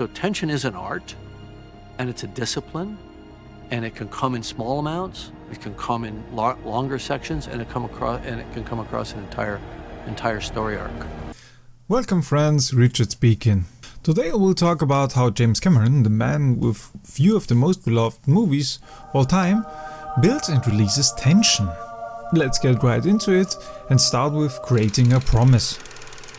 So tension is an art, and it's a discipline, and it can come in small amounts, it can come in longer sections, and it can come across an entire story arc. Welcome friends, Richard speaking. Today I will talk about how James Cameron, the man with few of the most beloved movies of all time, builds and releases tension. Let's get right into it and start with creating a promise.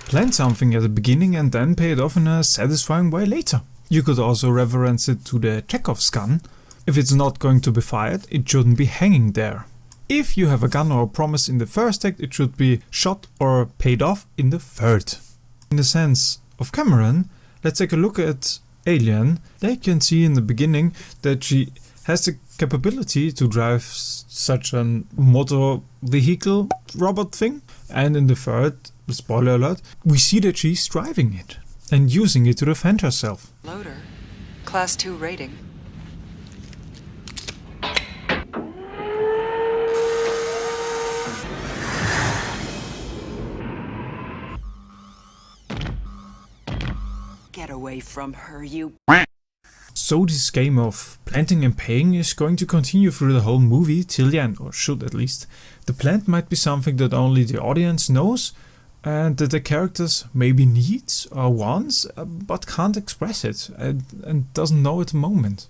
Plan something at the beginning and then pay it off in a satisfying way later. You could also reference it to the Chekhov's gun. If it's not going to be fired, it shouldn't be hanging there. If you have a gun or a promise in the first act, it should be shot or paid off in the third. In the sense of Cameron, let's take a look at Alien. There you can see in the beginning that she has the capability to drive such a motor vehicle robot thing, and in the third, spoiler alert, we see that she's driving it and using it to defend herself. Loader, Class 2 rating. Get away from her, you... So this game of planting and paying is going to continue through the whole movie till the end, or should at least. The plant might be something that only the audience knows and that the characters maybe needs or wants, but can't express it and doesn't know at the moment.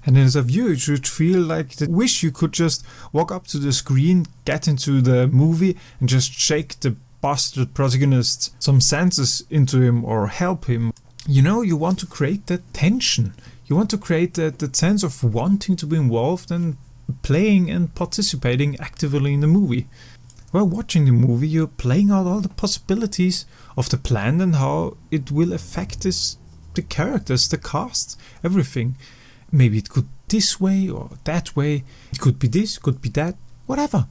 And as a viewer you should feel like the wish you could just walk up to the screen, get into the movie and just shake the bastard protagonist some senses into him or help him. You know, you want to create that tension. You want to create that sense of wanting to be involved and playing and participating actively in the movie. While watching the movie, you're playing out all the possibilities of the plan and how it will affect the characters, the cast, everything. Maybe it could this way or that way. It could be this, could be that, whatever.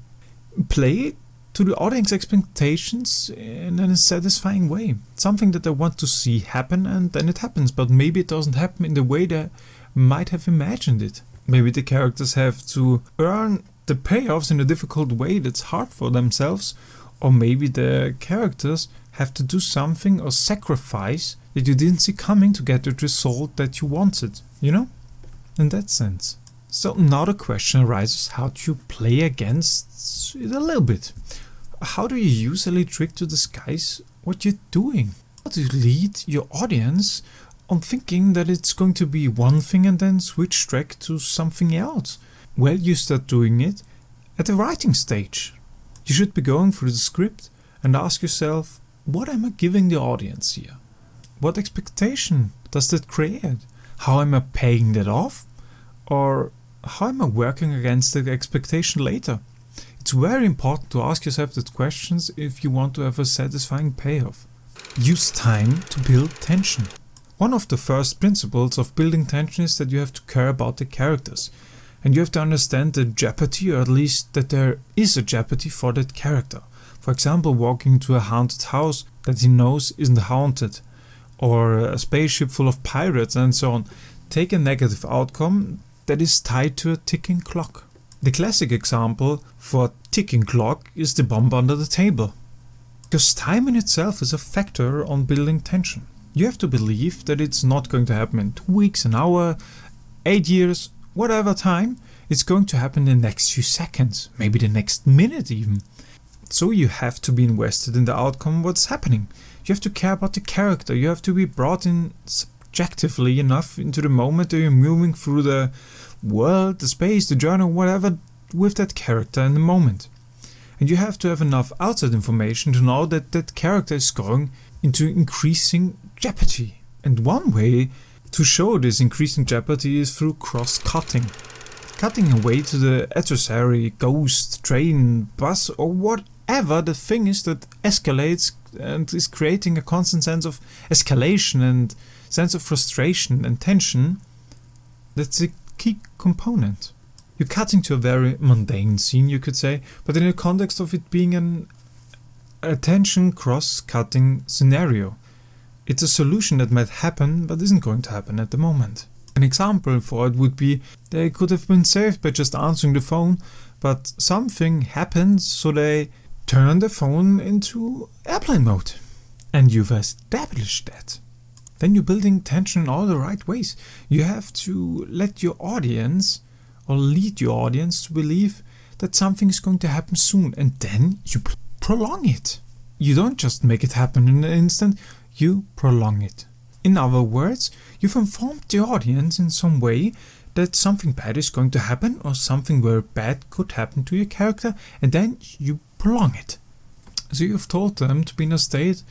Play it to the audience expectations in a satisfying way. Something that I want to see happen, and then it happens, but maybe it doesn't happen in the way they might have imagined it. Maybe the characters have to earn the payoffs in a difficult way that's hard for themselves, or maybe the characters have to do something or sacrifice that you didn't see coming to get the result that you wanted, you know? In that sense. So now the question arises, how do you play against it a little bit? How do you usually trick to disguise what you're doing? How do you lead your audience on thinking that it's going to be one thing and then switch track to something else? Well, you start doing it at the writing stage. You should be going through the script and ask yourself, what am I giving the audience here? What expectation does that create? How am I paying that off? Or how am I working against the expectation later? It's very important to ask yourself those questions if you want to have a satisfying payoff. Use time to build tension. One of the first principles of building tension is that you have to care about the characters. And you have to understand the jeopardy, or at least that there is a jeopardy for that character. For example, walking into a haunted house that he knows isn't haunted, or a spaceship full of pirates and so on. Take a negative outcome that is tied to a ticking clock. The classic example for ticking clock is the bomb under the table. Because time in itself is a factor on building tension. You have to believe that it's not going to happen in 2 weeks, an hour, 8 years, whatever time. It's going to happen in the next few seconds, maybe the next minute even. So you have to be invested in the outcome, what's happening. You have to care about the character. You have to be brought in subjectively enough into the moment that you're moving through the world, the space, the journey, whatever, with that character in the moment. And you have to have enough outside information to know that that character is going into increasing jeopardy. And one way to show this increasing jeopardy is through cross-cutting. Cutting away to the adversary, ghost, train, bus, or whatever the thing is that escalates and is creating a constant sense of escalation and sense of frustration and tension. That's a key component. You're cutting to a very mundane scene, you could say, but in the context of it being a tension cross-cutting scenario. It's a solution that might happen but isn't going to happen at the moment. An example for it would be they could have been saved by just answering the phone, but something happens so they turn the phone into airplane mode. And you've established that. then you're building tension in all the right ways. You have to let your audience, or lead your audience, to believe that something is going to happen soon, and then you prolong it. You don't just make it happen in an instant, you prolong it. In other words, you've informed the audience in some way that something bad is going to happen, or something very bad could happen to your character, and then you prolong it. So you've told them to be in a state,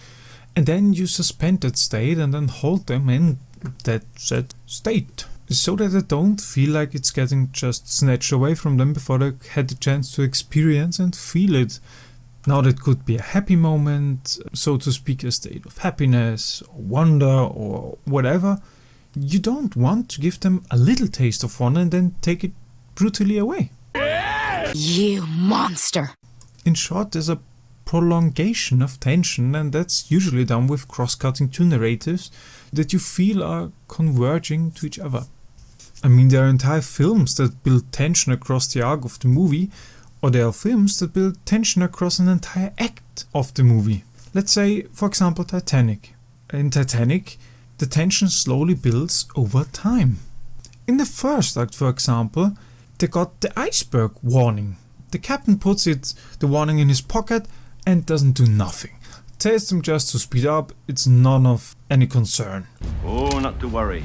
and then you suspend that state and then hold them in that said state, so that they don't feel like it's getting just snatched away from them before they had the chance to experience and feel it. Now that could be a happy moment, so to speak, a state of happiness or wonder or whatever. You don't want to give them a little taste of wonder and then take it brutally away. You monster! In short, there's a prolongation of tension, and that's usually done with cross-cutting two narratives that you feel are converging to each other. I mean, there are entire films that build tension across the arc of the movie, or there are films that build tension across an entire act of the movie. Let's say, for example, Titanic. In Titanic, the tension slowly builds over time. In the first act, for example, they got the iceberg warning. The captain puts the warning in his pocket and doesn't do nothing. Tells them just to speed up, it's none of any concern. Oh, not to worry.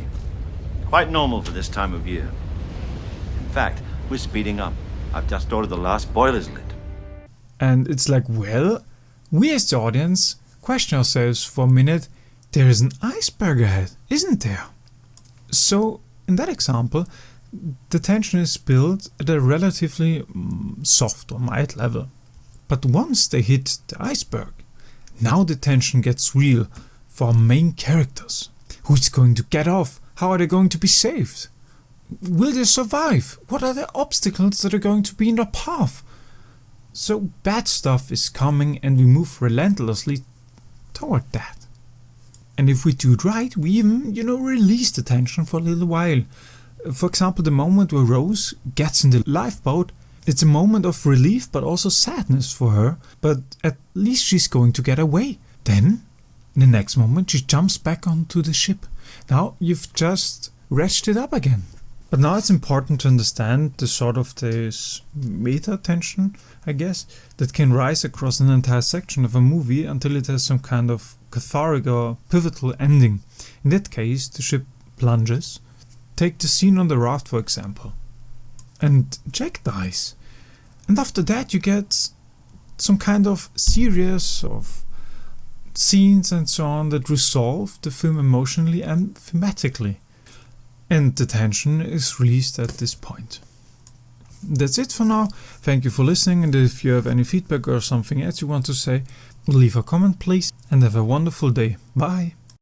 Quite normal for this time of year. In fact, we're speeding up. I've just ordered the last boilers lit. And it's like, well, we as the audience question ourselves for a minute, there is an iceberg ahead, isn't there? So, in that example, the tension is built at a relatively soft or mild level. But once they hit the iceberg, now the tension gets real for our main characters. Who's going to get off? How are they going to be saved? Will they survive? What are the obstacles that are going to be in their path? So bad stuff is coming, and we move relentlessly toward that. And if we do it right, we even, release the tension for a little while. For example, the moment where Rose gets in the lifeboat, it's a moment of relief but also sadness for her, but at least she's going to get away. Then, in the next moment, she jumps back onto the ship. Now you've just ratcheted up again. But now it's important to understand the sort of this meta tension, I guess, that can rise across an entire section of a movie until it has some kind of cathartic or pivotal ending. In that case, the ship plunges. Take the scene on the raft, for example. And Jack dies. And after that you get some kind of series of scenes and so on that resolve the film emotionally and thematically. And the tension is released at this point. That's it for now. Thank you for listening, and if you have any feedback or something else you want to say, leave a comment please, and have a wonderful day. Bye!